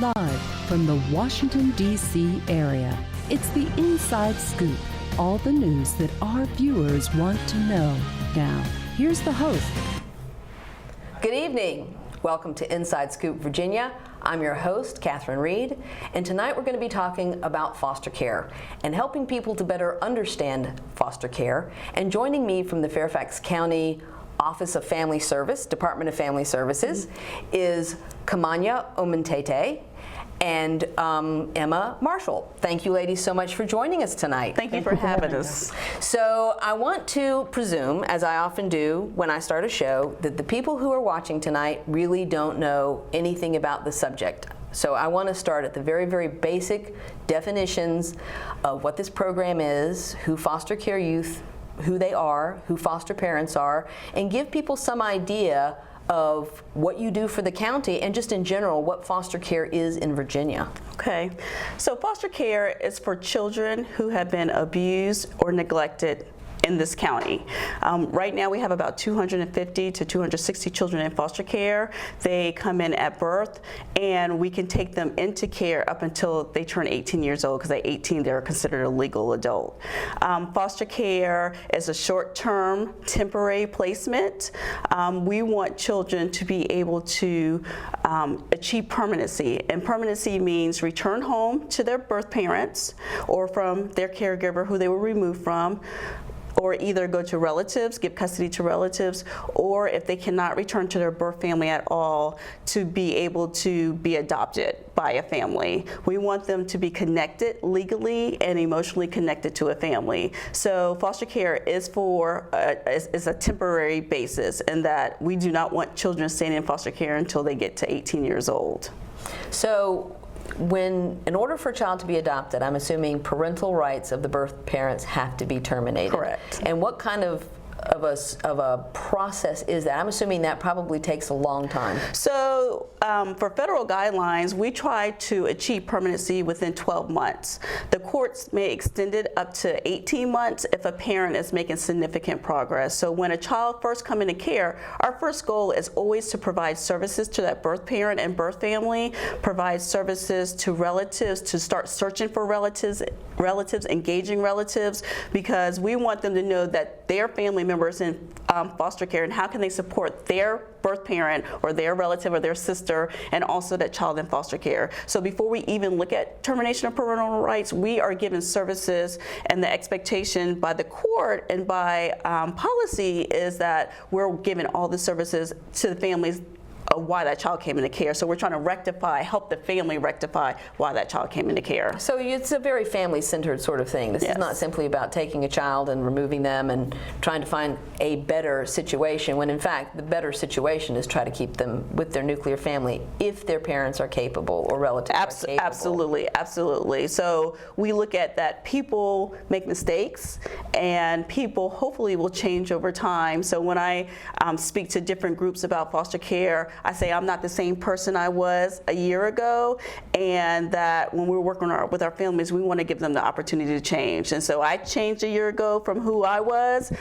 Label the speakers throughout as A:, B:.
A: Live from the Washington, D.C. area, it's the Inside Scoop. All the news that our viewers want to know. Now, here's the host.
B: Good evening. Welcome to Inside Scoop, Virginia. I'm your host, Catherine Reed, and tonight we're going to be talking about foster care and helping people to better understand foster care. And joining me from the Fairfax County Office of Family Service, Department of Family Services, is Kamonya Omatete and Emma Marshall. Thank you ladies so much for joining us tonight.
C: Thank you for having us.
B: So I want to presume, as I often do when I start a show, that the people who are watching tonight really don't know anything about the subject. So I want to start at the very, very basic definitions of what this program is, who foster care youth, who they are, who foster parents are, and give people some idea of what you do for the county and just in general what foster care is in Virginia.
C: Okay, so foster care is for children who have been abused or neglected in this county. Right now we have about 250 to 260 children in foster care. They come in at birth and we can take them into care up until they turn 18 years old, because at 18 they're considered a legal adult. Foster care is a short-term temporary placement. We want children to be able to achieve permanency, and permanency means return home to their birth parents or from their caregiver who they were removed from, or either go to relatives, give custody to relatives, or if they cannot return to their birth family at all, to be able to be adopted by a family. We want them to be connected legally and emotionally connected to a family. So foster care is is a temporary basis, in that we do not want children staying in foster care until they get to 18 years old.
B: So in order for a child to be adopted, I'm assuming parental rights of the birth parents have to be terminated.
C: Correct.
B: And what kind of a process is that? I'm assuming that probably takes a long time.
C: So for federal guidelines, we try to achieve permanency within 12 months. The courts may extend it up to 18 months if a parent is making significant progress. So when a child first comes into care, our first goal is always to provide services to that birth parent and birth family, provide services to relatives, to start searching for relatives, engaging relatives, because we want them to know that their family members in foster care, and how can they support their birth parent or their relative or their sister, and also that child in foster care. So before we even look at termination of parental rights, we are given services, and the expectation by the court and by policy is that we're giving all the services to the families of why that child came into care. So we're trying to help the family rectify why that child came into care.
B: So it's a very family-centered sort of thing. This
C: Yes.
B: is not simply about taking a child and removing them and trying to find a better situation, when in fact the better situation is try to keep them with their nuclear family if their parents are capable or relatives are capable.
C: Absolutely. So we look at that people make mistakes, and people hopefully will change over time. So when I speak to different groups about foster care, I say I'm not the same person I was a year ago, and that when we're working with our families, we want to give them the opportunity to change. And so I changed a year ago from who I was.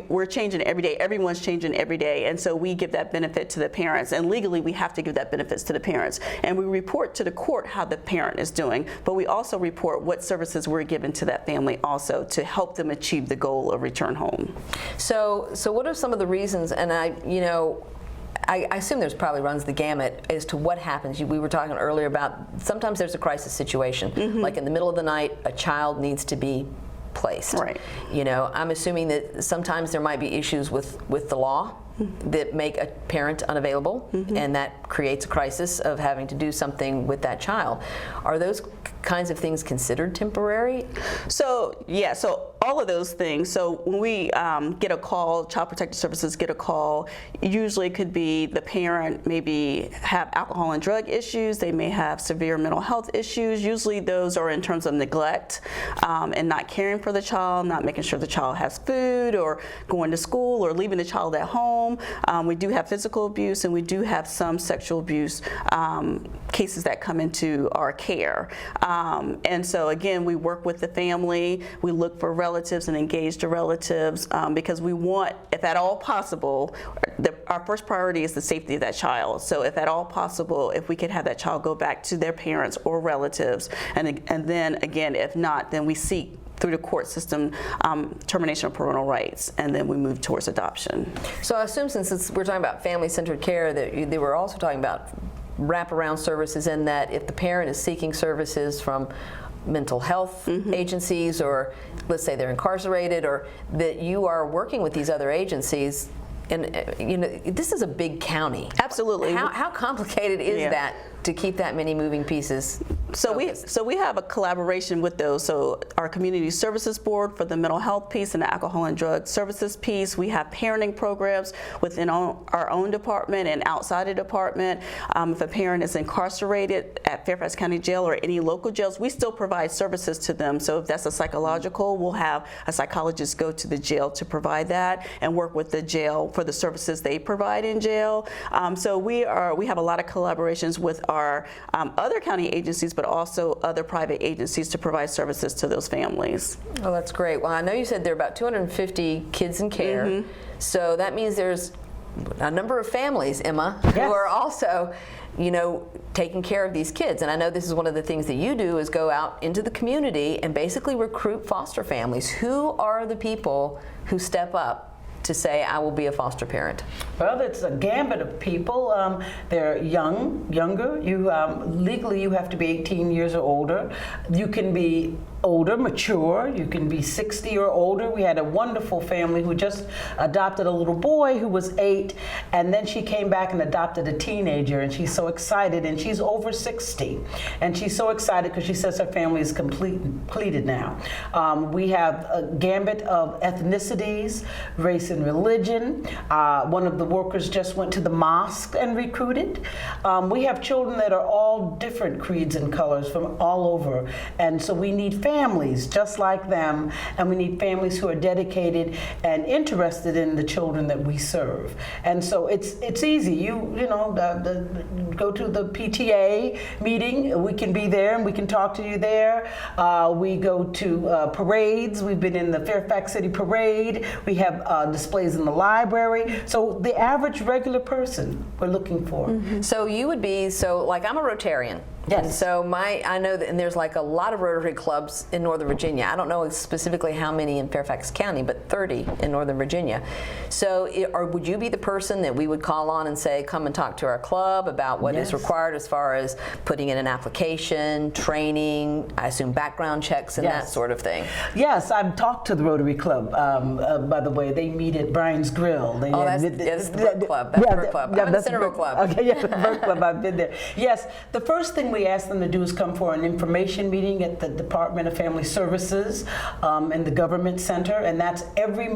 C: We're changing every day. Everyone's changing every day. And so we give that benefit to the parents. And legally, we have to give that benefits to the parents. And we report to the court how the parent is doing. But we also report what services we're giving to that family also to help them achieve the goal of return home.
B: So what are some of the reasons, and I assume there's probably runs the gamut as to what happens. We were talking earlier about sometimes there's a crisis situation, like in the middle of the night, a child needs to be placed.
C: Right.
B: I'm assuming that sometimes there might be issues with the law that make a parent unavailable, and that creates a crisis of having to do something with that child. Are those kinds of things considered temporary?
C: So yeah, so all of those things. So when we get a call, Child Protective Services get a call, usually it could be the parent maybe have alcohol and drug issues, they may have severe mental health issues. Usually those are in terms of neglect and not caring for the child, not making sure the child has food, or going to school, or leaving the child at home. We do have physical abuse, and we do have some sexual abuse cases that come into our care. And so again, we work with the family, we look for relatives relatives and engage the relatives because we want, if at all possible, our first priority is the safety of that child. So if at all possible, if we could have that child go back to their parents or relatives, and then again, if not, then we seek through the court system termination of parental rights, and then we move towards adoption.
B: So I assume since we're talking about family-centered care that they were also talking about wraparound services, in that if the parent is seeking services from mental health agencies, or let's say they're incarcerated, or that you are working with these other agencies. And this is a big county.
C: Absolutely.
B: How complicated is that to keep that many moving pieces?
C: So we have a collaboration with those. So our Community Services Board for the mental health piece and the alcohol and drug services piece. We have parenting programs within our own department and outside the department. If a parent is incarcerated at Fairfax County Jail or any local jails, we still provide services to them. So if that's a psychological, we'll have a psychologist go to the jail to provide that and work with the jail for the services they provide in jail. So we have a lot of collaborations with our other county agencies, but also other private agencies to provide services to those families.
B: Oh, that's great. Well, I know you said there are about 250 kids in care, so that means there's a number of families, Emma, who are also, taking care of these kids. And I know this is one of the things that you do, is go out into the community and basically recruit foster families. Who are the people who step up to say, I will be a foster parent?
D: Well, it's a gambit of people. They're younger. Legally, you have to be 18 years or older. You can be older, mature. You can be 60 or older. We had a wonderful family who just adopted a little boy who was 8, and then she came back and adopted a teenager, and she's so excited, and she's over 60. And she's so excited because she says her family is completed now. We have a gambit of ethnicities, race and religion. One of the workers just went to the mosque and recruited. We have children that are all different creeds and colors from all over, and so we need families just like them, and we need families who are dedicated and interested in the children that we serve. And so it's easy. You go to the PTA meeting. We can be there and we can talk to you there. We go to parades. We've been in the Fairfax City Parade. We have displays in the library. So the average regular person we're looking for.
B: So you would be, like I'm a Rotarian.
D: Yes.
B: And so I know that, and there's like a lot of Rotary clubs in Northern Virginia. I don't know specifically how many in Fairfax County, but 30 in Northern Virginia. So would you be the person that we would call on and say, come and talk to our club about what is required as far as putting in an application, training, I assume background checks and that sort of thing?
D: Yes, I've talked to the Rotary Club. By the way, they meet at Brian's Grill.
B: That's the Burke Club. That's the Burke Club. I'm in the Centerville Club.
D: Okay, yes, the Burke Club. I've been there. Yes, the first thing we ask them to do is come for an information meeting at the Department of Family Services in the Government Center, and that's every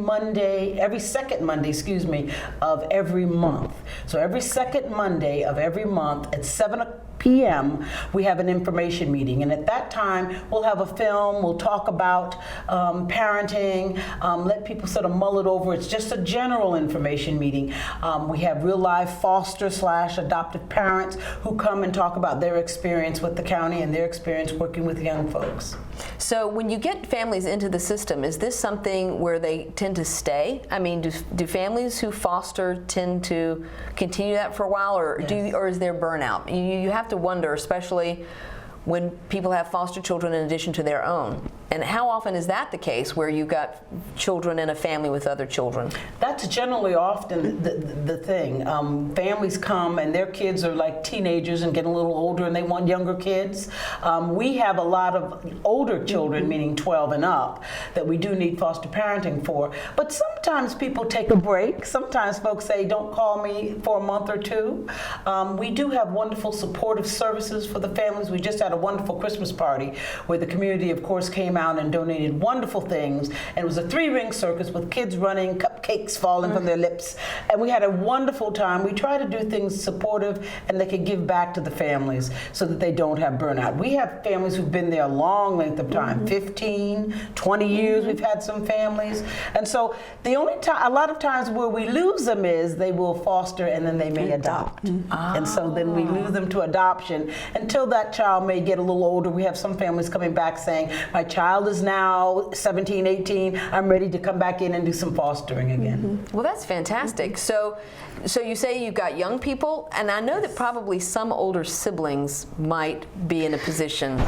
D: second Monday, of every month. So every second Monday of every month at 7 p.m. we have an information meeting, and at that time we'll have a film, we'll talk about parenting, let people sort of mull it over. It's just a general information meeting. We have real life foster/adoptive parents who come and talk about their experience with the county and their experience working with young folks.
B: So when you get families into the system, is this something where they tend to stay? I mean, do families who foster tend to continue that for a while, or or is there burnout? You have to wonder, especially when people have foster children in addition to their own. And how often is that the case, where you've got children in a family with other children?
D: That's generally often the thing. Families come and their kids are like teenagers and getting a little older, and they want younger kids. We have a lot of older children, meaning 12 and up, that we do need foster parenting for. But sometimes people take a break. Sometimes folks say, don't call me for a month or two. We do have wonderful supportive services for the families. We just had a wonderful Christmas party where the community, of course, came out and donated wonderful things. And it was a 3-ring circus with kids running, cupcakes falling from their lips. And we had a wonderful time. We try to do things supportive and they can give back to the families so that they don't have burnout. We have families who've been there a long length of time, 15, 20 years. We've had some families. And so the The only time, a lot of times where we lose them is they will foster and then they may adopt. And so then we lose them to adoption until that child may get a little older. We have some families coming back saying, my child is now 17, 18, I'm ready to come back in and do some fostering again.
B: Well, that's fantastic. So you say you've got young people, and I know that probably some older siblings might be in a position.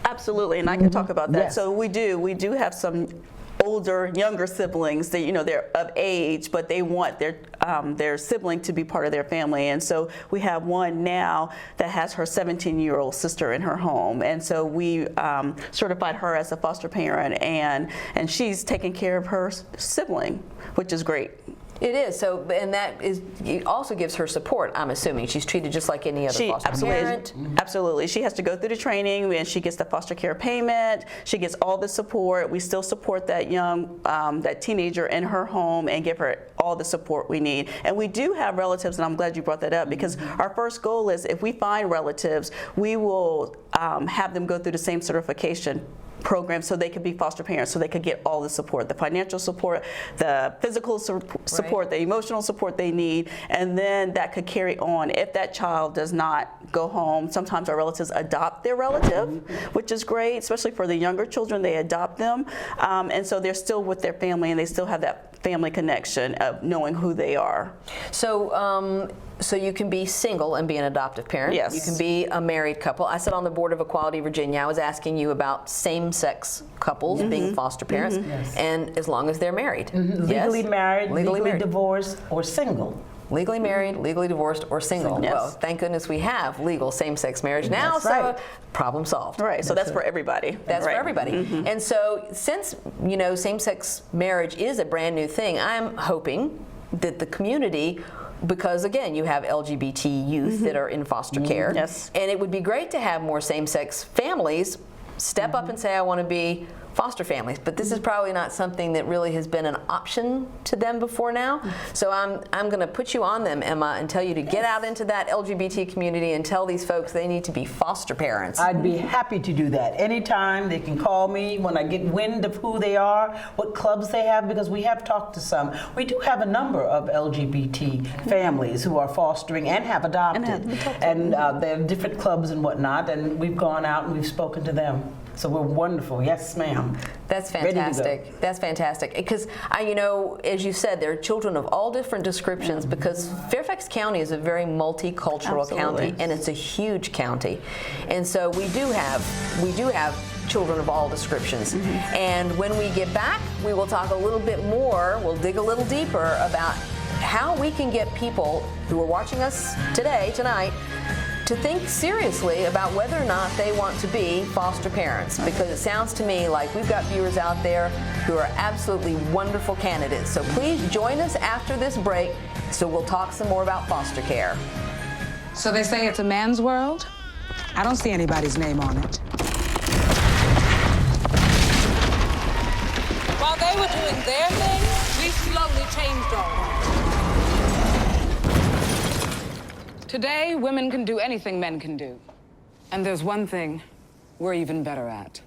C: Absolutely, and I can talk about that.
D: Yes.
C: So we do have some older, younger siblings that, you know, they're of age, but they want their sibling to be part of their family. And so we have one now that has her 17-year-old sister in her home. And so we certified her as a foster parent, and she's taking care of her sibling, which is great.
B: It is. So, and that is, it also gives her support, I'm assuming. She's treated just like any other foster parent.
C: Absolutely. She has to go through the training, and she gets the foster care payment. She gets all the support. We still support that that teenager in her home and give her all the support we need. And we do have relatives, and I'm glad you brought that up, because our first goal is, if we find relatives, we will have them go through the same certification program so they could be foster parents, so they could get all the support, the financial support, the physical support, the emotional support they need, and then that could carry on if that child does not go home. Sometimes our relatives adopt their relative, which is great, especially for the younger children, they adopt them, and so they're still with their family and they still have that family connection of knowing who they are.
B: So, so you can be single and be an adoptive parent.
C: Yes.
B: You can be a married couple. I sit on the Board of Equality Virginia. I was asking you about same-sex couples being foster parents, and as long as they're married.
D: Legally married, legally
B: married,
D: divorced, or single.
B: Legally married, legally divorced, or single.
C: Yes.
B: Well, thank goodness we have legal same-sex marriage now,
D: That's
B: so
D: right.
B: problem solved.
C: Right, so that's for everybody.
B: That's
C: right.
B: for everybody. And so, since, you know, same-sex marriage is a brand new thing, I'm hoping that the community, because again, you have LGBT youth that are in foster care,
C: Yes.
B: and it would be great to have more same-sex families step up and say, I want to be foster families, but this is probably not something that really has been an option to them before now. So I'm going to put you on them, Emma, and tell you to get out into that LGBT community and tell these folks they need to be foster parents.
D: I'd be happy to do that. Anytime they can call me when I get wind of who they are, what clubs they have, because we have talked to some. We do have a number of LGBT families who are fostering and have adopted. And there are different clubs and whatnot, and we've gone out and we've spoken to them. So we're wonderful. Yes, ma'am.
B: That's fantastic. That's fantastic. Because, you know, as you said, there are children of all different descriptions, because Fairfax County is a very multicultural county, and it's a huge county. And so we do have children of all descriptions. And when we get back, we will talk a little bit more, we'll dig a little deeper about how we can get people who are watching us tonight, to think seriously about whether or not they want to be foster parents, because it sounds to me like we've got viewers out there who are absolutely wonderful candidates. So please join us after this break, so we'll talk some more about foster care.
E: So they say it's a man's world? I don't see anybody's name on it.
F: While they were doing their thing, we slowly changed ours.
E: Today, women can do anything men can do. And there's one thing we're even better at.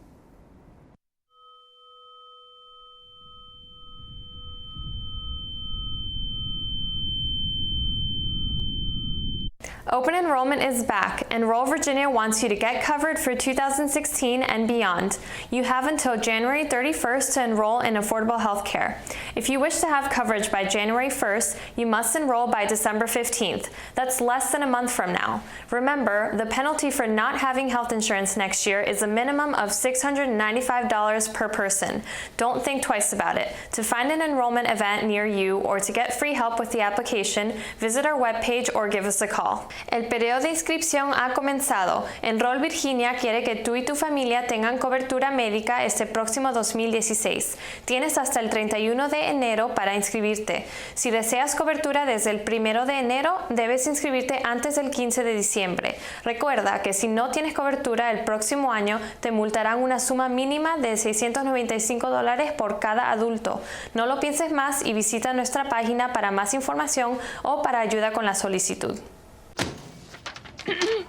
G: Open enrollment is back. Enroll Virginia wants you to get covered for 2016 and beyond. You have until January 31st to enroll in affordable health care. If you wish to have coverage by January 1st, you must enroll by December 15th. That's less than a month from now. Remember, the penalty for not having health insurance next year is a minimum of $695 per person. Don't think twice about it. To find an enrollment event near you or to get free help with the application, visit our webpage or give us a call. El periodo de inscripción ha comenzado. Enroll Virginia quiere que tú y tu familia tengan cobertura médica este próximo 2016. Tienes hasta el 31 de enero para inscribirte. Si deseas cobertura desde el 1 de enero, debes inscribirte antes del 15 de diciembre. Recuerda que si no tienes cobertura el próximo año, te multarán una suma mínima de $695 por cada adulto. No lo pienses más y visita nuestra página para más información o para ayuda con la solicitud.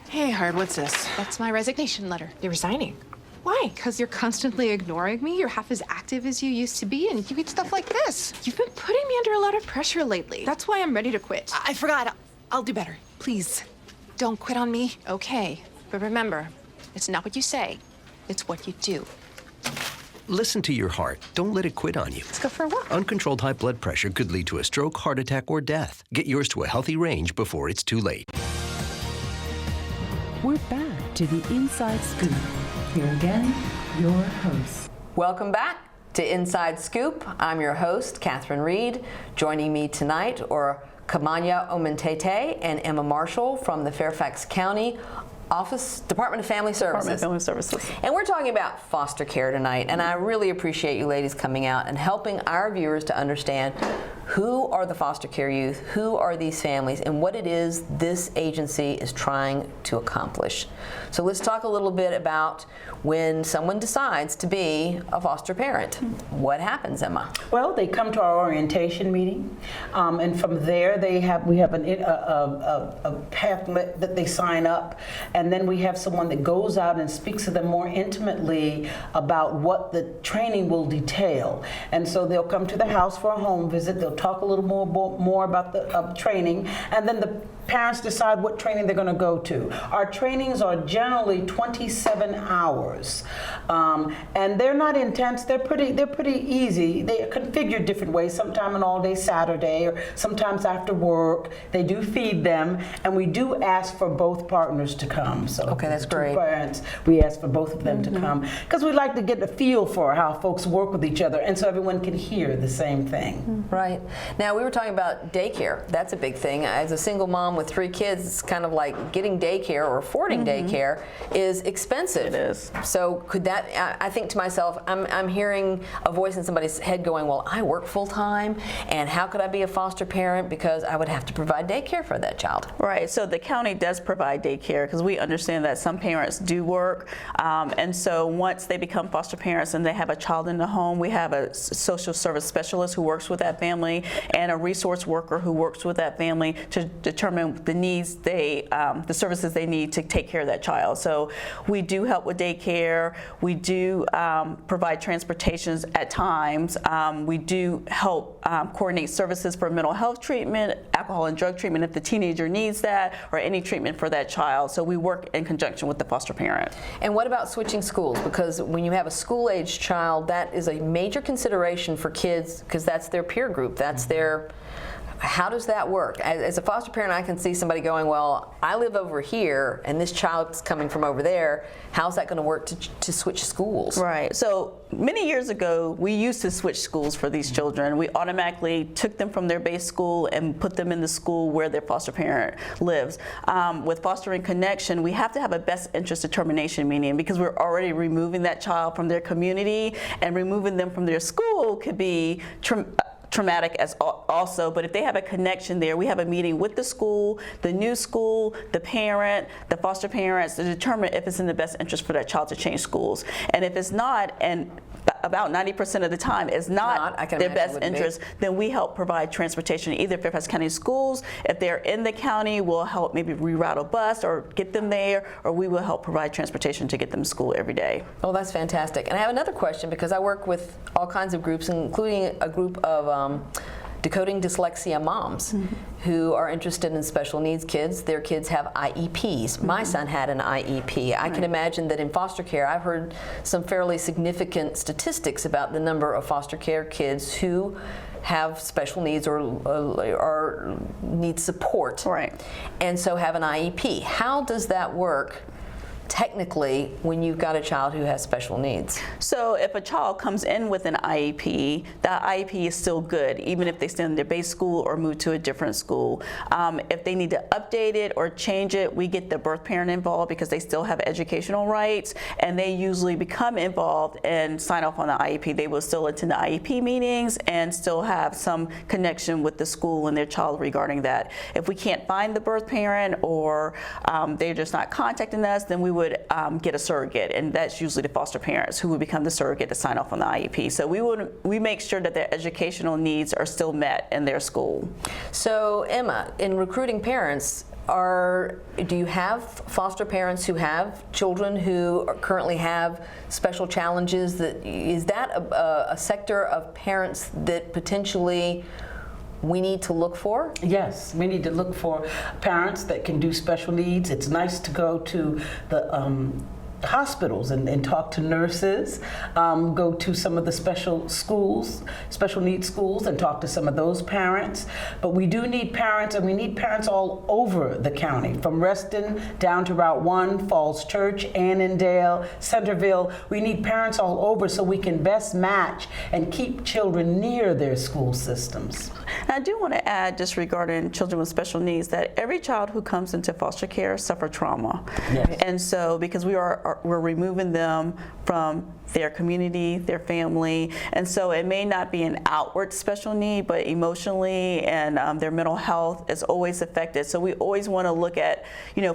H: Hey, Hard, what's this?
I: That's my resignation letter.
H: You're resigning? Why? Because you're constantly ignoring me, you're half as active as you used to be, and you get stuff like this. You've been putting me under a lot of pressure lately. That's why I'm ready to quit. I forgot. I'll do better. Please, don't quit on me. Okay. But remember, it's not what you say, it's what you do.
I: Listen to your heart. Don't let it quit on you.
H: Let's go for a walk.
I: Uncontrolled high blood pressure could lead to a stroke, heart attack, or death. Get yours to a healthy range before it's too late.
A: We're back to the Inside Scoop. Here again, your hosts.
B: Welcome back to Inside Scoop. I'm your host, Catherine Reed. Joining me tonight are Kamonya, Omatete, and Emma Marshall from the Fairfax County Department of Family Services. And we're talking about foster care tonight, and I really appreciate you ladies coming out and helping our viewers to understand who are the foster care youth, who are these families, and what it is this agency is trying to accomplish. So let's talk a little bit about when someone decides to be a foster parent. What happens, Emma?
D: Well, they come to our orientation meeting, and from there we have a pamphlet that they sign up, and then we have someone that goes out and speaks to them more intimately about what the training will detail. And so they'll come to the house for a home visit. They'll talk a little more about the training, and then the parents decide what training they're going to go to. Our trainings are generally 27 hours, and they're not intense. They're pretty easy. They are configured different ways. Sometimes an all-day Saturday, or sometimes after work. They do feed them, and we do ask for both partners to come. So
B: okay, that's great.
D: Parents, we ask for both of them to come because we like to get a feel for how folks work with each other, and so everyone can hear the same thing.
B: Right. Now we were talking about daycare. That's a big thing. As a single mom with 3 kids, it's kind of like getting daycare or affording daycare is expensive. It
C: is.
B: So could that, I think to myself, I'm hearing a voice in somebody's head going, well, I work full time, and how could I be a foster parent because I would have to provide daycare for that child?
C: Right, so the county does provide daycare because we understand that some parents do work, and so once they become foster parents and they have a child in the home, we have a social service specialist who works with that family and a resource worker who works with that family to determine the needs the services they need to take care of that child. So we do help with daycare. We do provide transportations at times. We do help coordinate services for mental health treatment, alcohol and drug treatment if the teenager needs that, or any treatment for that child. So we work in conjunction with the foster parent.
B: And what about switching schools? Because when you have a school-age child, that is a major consideration for kids because that's their peer group. That's their... How does that work? As a foster parent, I can see somebody going, well, I live over here and this child's coming from over there. How's that going to work to switch schools?
C: Right. So many years ago, we used to switch schools for these children. We automatically took them from their base school and put them in the school where their foster parent lives. With Fostering Connection, we have to have a best interest determination meeting because we're already removing that child from their community, and removing them from their school could be traumatic as also, but if they have a connection there, we have a meeting with the school, the new school, the parent, the foster parents to determine if it's in the best interest for that child to change schools. And if it's not, and about 90% of the time is not their best interest, then we help provide transportation to either Fairfax County schools. If they're in the county, we'll help maybe reroute a bus or get them there, or we will help provide transportation to get them to school every day.
B: Oh, that's fantastic. And I have another question because I work with all kinds of groups, including a group of Decoding Dyslexia moms who are interested in special needs kids. Their kids have IEPs. My son had an IEP. I can imagine that in foster care, I've heard some fairly significant statistics about the number of foster care kids who have special needs or need support.
C: Right.
B: And so have an IEP. How does that work technically when you've got a child who has special needs?
C: So if a child comes in with an IEP, that IEP is still good, even if they stay in their base school or move to a different school. If they need to update it or change it, we get the birth parent involved because they still have educational rights, and they usually become involved and sign off on the IEP. They will still attend the IEP meetings and still have some connection with the school and their child regarding that. If we can't find the birth parent or they're just not contacting us, then we would get a surrogate, and that's usually the foster parents who would become the surrogate to sign off on the IEP. So we make sure that their educational needs are still met in their school.
B: So Emma, in recruiting parents, do you have foster parents who have children who currently have special challenges? Is that a sector of parents that potentially we need to look for?
D: Yes, we need to look for parents that can do special needs. It's nice to go to the hospitals and talk to nurses, go to some of the special needs schools and talk to some of those parents. But we do need parents, and we need parents all over the county, from Reston down to Route 1, Falls Church, Annandale, Centerville. We need parents all over so we can best match and keep children near their school systems.
C: I do want to add, just regarding children with special needs, that every child who comes into foster care suffers trauma.
D: Yes.
C: And so, because we're removing them from their community, their family, and so it may not be an outward special need, but emotionally and their mental health is always affected. So we always want to look at,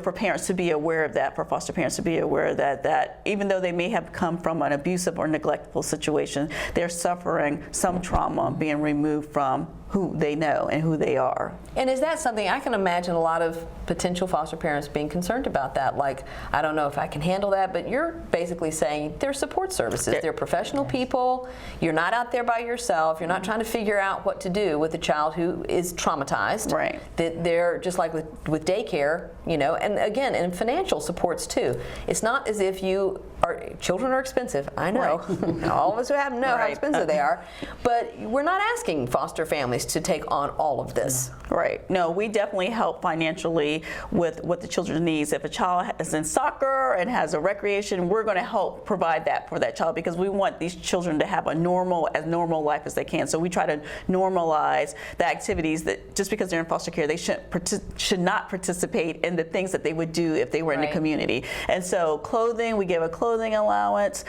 C: for parents to be aware of that, for foster parents to be aware of that even though they may have come from an abusive or neglectful situation, they're suffering some trauma being removed from who they know and who they are.
B: And is that something, I can imagine a lot of potential foster parents being concerned about that, like, I don't know if I can handle that, but you're basically saying there's support services, they're professional people, you're not out there by yourself, you're not trying to figure out what to do with a child who is traumatized.
C: Right.
B: That they're just like with daycare, and again, and financial supports too. It's not as if children are expensive, I know. Right. All of us who have know how expensive they are, but we're not asking foster families to take on all of this.
C: Right. No, we definitely help financially with what the children needs. If a child is in soccer and has a recreation, we're going to help provide that for that child, because we want these children to have as normal life as they can. So we try to normalize the activities that, just because they're in foster care, they should not participate in the things that they would do if they were in the community. And so clothing, we give a clothing allowance.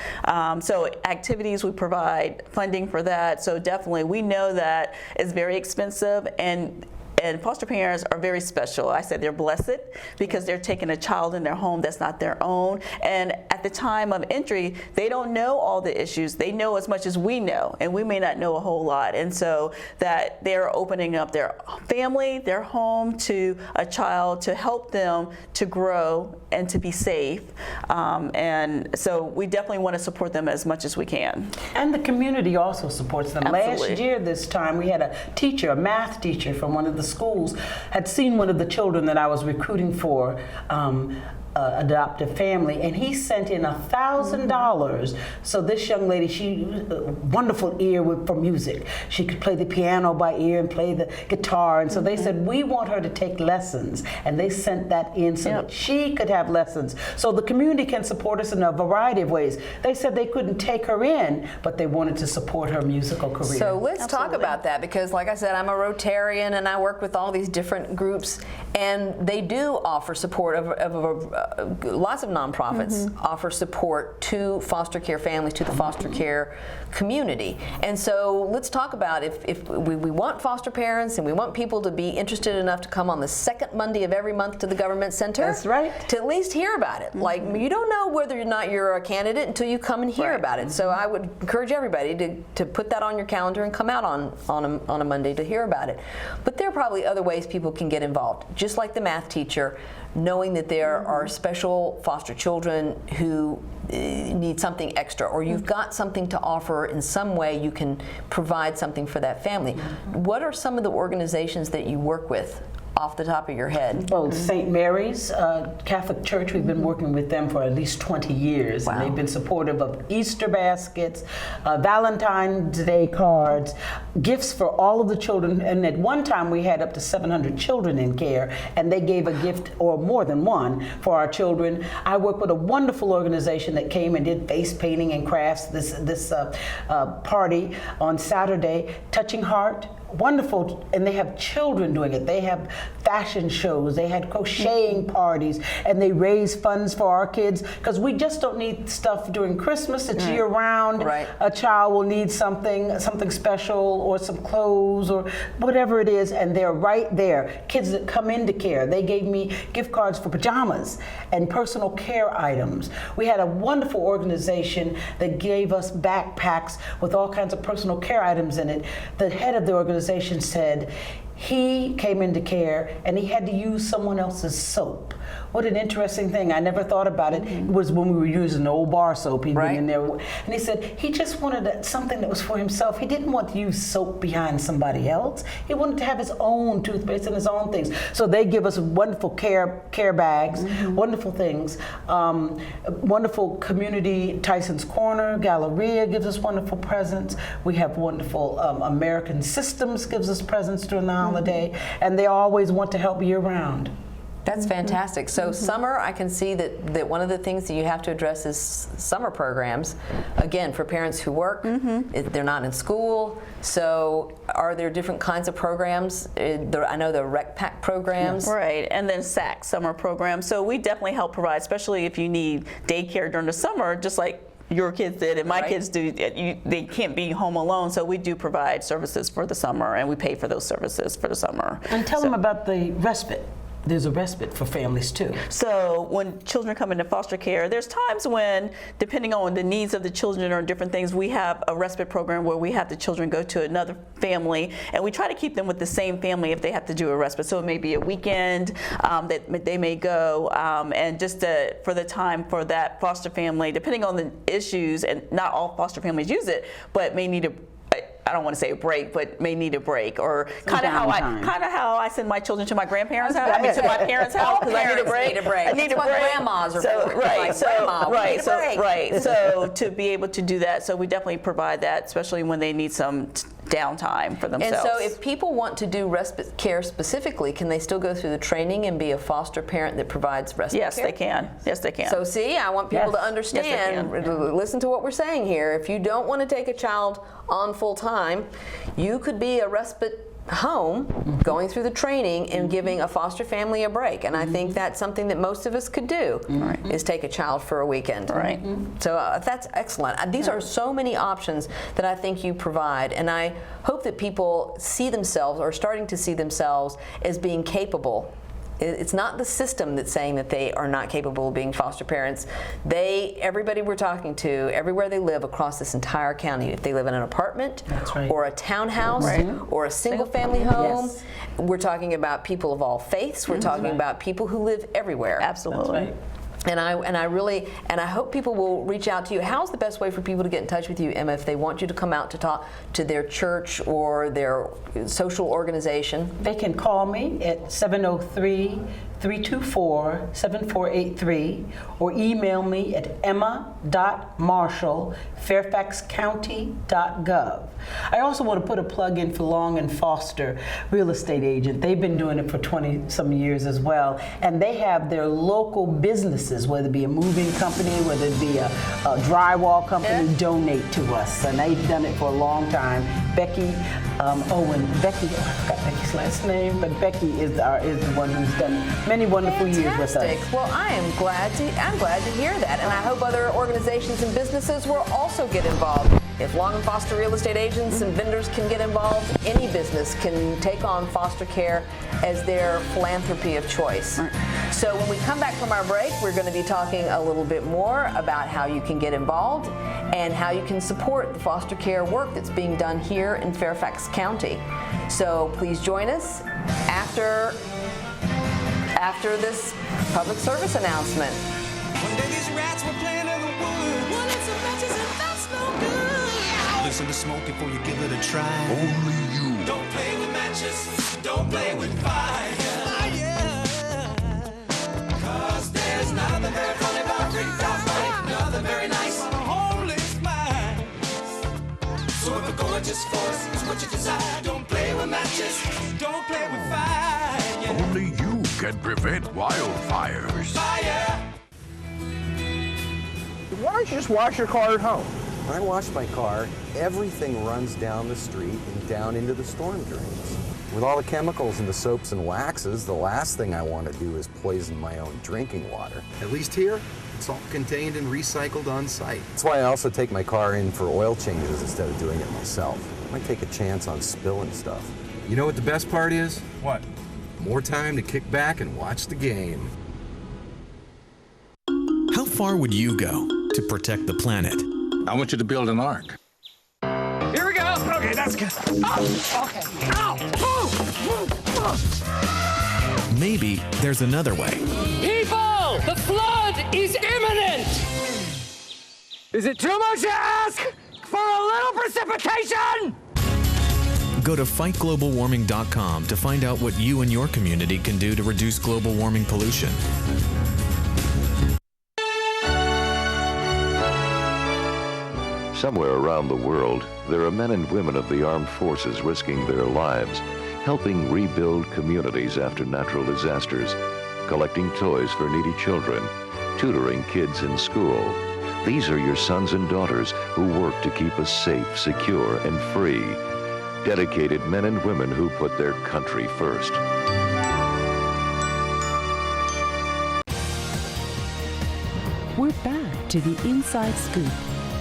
C: So activities, we provide funding for that. So definitely, we know that it's very expensive, and foster parents are very special. I said they're blessed because they're taking a child in their home that's not their own. And at the time of entry, they don't know all the issues. They know as much as we know, and we may not know a whole lot. And so that they're opening up their family, their home to a child to help them to grow and to be safe. And so we definitely want to support them as much as we can.
D: And the community also supports them.
C: Absolutely.
D: Last year this time, we had a math teacher from one of the schools had seen one of the children that I was recruiting for, adoptive family, and he sent in $1,000. So this young lady, she wonderful ear for music. She could play the piano by ear and play the guitar, and so they said, we want her to take lessons, and they sent that in so that she could have lessons. So the community can support us in a variety of ways. They said they couldn't take her in, but they wanted to support her musical career.
B: So let's talk about that, because like I said, I'm a Rotarian and I work with all these different groups, and they do offer support lots of nonprofits offer support to foster care families, to the foster care community. And so let's talk about if we want foster parents and we want people to be interested enough to come on the second Monday of every month to the government center.
D: That's right.
B: To at least hear about it. Like, you don't know whether or not you're a candidate until you come and hear about it. So I would encourage everybody to put that on your calendar and come out on a Monday to hear about it. But there are probably other ways people can get involved. Just like the math teacher, knowing that there are special foster children who need something extra, or you've got something to offer in some way, you can provide something for that family. What are some of the organizations that you work with off the top of your head?
D: Well, St. Mary's Catholic Church, we've been working with them for at least 20 years.
B: Wow.
D: And they've been supportive of Easter baskets, Valentine's Day cards, gifts for all of the children. And at one time we had up to 700 children in care, and they gave a gift, or more than one, for our children. I work with a wonderful organization that came and did face painting and crafts this party on Saturday, Touching Heart. Wonderful, and they have children doing it. They have fashion shows, they had crocheting parties, and they raise funds for our kids, because we just don't need stuff during Christmas. It's year round.
B: Right.
D: A child will need something special, or some clothes, or whatever it is, and they're right there. Kids that come into care, they gave me gift cards for pajamas and personal care items. We had a wonderful organization that gave us backpacks with all kinds of personal care items in it. The head of the organization said he came into care and he had to use someone else's soap. What an interesting thing. I never thought about it. It was when we were using the old bar soap. He'd been in there. And he said he just wanted something that was for himself. He didn't want to use soap behind somebody else. He wanted to have his own toothpaste and his own things. So they give us wonderful care bags, wonderful things. Wonderful community, Tyson's Corner, Galleria gives us wonderful presents. We have wonderful American Systems gives us presents during the holiday. And they always want to help year round.
B: That's fantastic. So summer, I can see that one of the things that you have to address is summer programs. Again, for parents who work, they're not in school. So are there different kinds of programs? I know the Rec Pack programs.
C: Right, and then SAC, summer programs. So we definitely help provide, especially if you need daycare during the summer, just like your kids did and my kids do. They can't be home alone, so we do provide services for the summer, and we pay for those services for the summer.
D: And tell them about the respite. There's a respite for families too.
C: So when children come into foster care, there's times when, depending on the needs of the children or different things, we have a respite program where we have the children go to another family, and we try to keep them with the same family if they have to do a respite. So it may be a weekend that they may go, and just for the time for that foster family, depending on the issues, and not all foster families use it, but may need I don't want to say a break, but may need a break, or kind of how I send my children to my grandparents' house. I mean, to my parents' house because I need a break. I need a break.
B: Grandmas are
C: So to be able to do that, so we definitely provide that, especially when they need some downtime for themselves.
B: And so if people want to do respite care specifically, can they still go through the training and be a foster parent that provides respite care?
C: Yes, they can. Yes, they can.
B: So see, I want people to understand, listen to what we're saying here. If you don't want to take a child on full time, you could be a respite home going through the training and giving a foster family a break. And I think that's something that most of us could do, is take a child for a weekend. So that's excellent. These are so many options that I think you provide, and I hope that people see themselves, or starting to see themselves, as being capable. It's not the system that's saying that they are not capable of being foster parents. Everybody we're talking to, everywhere they live across this entire county, if they live in an apartment or a townhouse or a single family home, we're talking about people of all faiths. We're talking about people who live everywhere.
C: Absolutely.
B: And I hope people will reach out to you. How's the best way for people to get in touch with you, Emma, if they want you to come out to talk to their church or their social organization?
D: They can call me at 703-324-7483 or email me at emma.marshall@fairfaxcounty.gov. I also want to put a plug in for Long and Foster Real Estate Agent. They've been doing it for 20-some years as well, and they have their local businesses, whether it be a moving company, whether it be a drywall company, donate to us, and they've done it for a long time. Becky Owen, I forgot Becky's last name, but Becky is the one who's done many wonderful years with us.
B: Well, I'm glad to hear that, and I hope other organizations and businesses will also get involved. If Long and Foster Real Estate Agents and vendors can get involved, any business can take on foster care as their philanthropy of choice. So when we come back from our break, we're going to be talking a little bit more about how you can get involved and how you can support the foster care work that's being done here in Fairfax County. So please join us after this public service announcement.
J: One day these rats were playing in the woods. Well, it's some matches and that's no good. Listen to smoke before you give it a try. Only you. Don't play with matches. Don't play with fire. Cause there's nothing very funny about ripped off life. Nothing very nice on a homeless mind. So if a gorgeous force is what you desire, don't play with matches. Don't play with fire.
K: Only you can prevent wildfires.
J: Fire.
L: Why don't you just wash your car at home?
M: When I wash my car, everything runs down the street and down into the storm drains. With all the chemicals in the soaps and waxes, the last thing I want to do is poison my own drinking water.
N: At least here, it's all contained and recycled on site.
M: That's why I also take my car in for oil changes instead of doing it myself. I might take a chance on spilling stuff.
N: You know what the best part is?
L: What?
N: More time to kick back and watch the game.
O: How far would you go to protect the planet?
K: I want you to build an ark.
L: Here we go. Okay,
J: Jessica. Oh, okay. Ow!
O: Maybe there's another way.
J: People, the flood is imminent. Is it too much to ask for a little precipitation?
O: Go to fightglobalwarming.com to find out what you and your community can do to reduce global warming pollution.
P: Somewhere around the world, there are men and women of the armed forces risking their lives, helping rebuild communities after natural disasters, collecting toys for needy children, tutoring kids in school. These are your sons and daughters who work to keep us safe, secure, and free. Dedicated men and women who put their country first.
A: We're back to the Inside Scoop.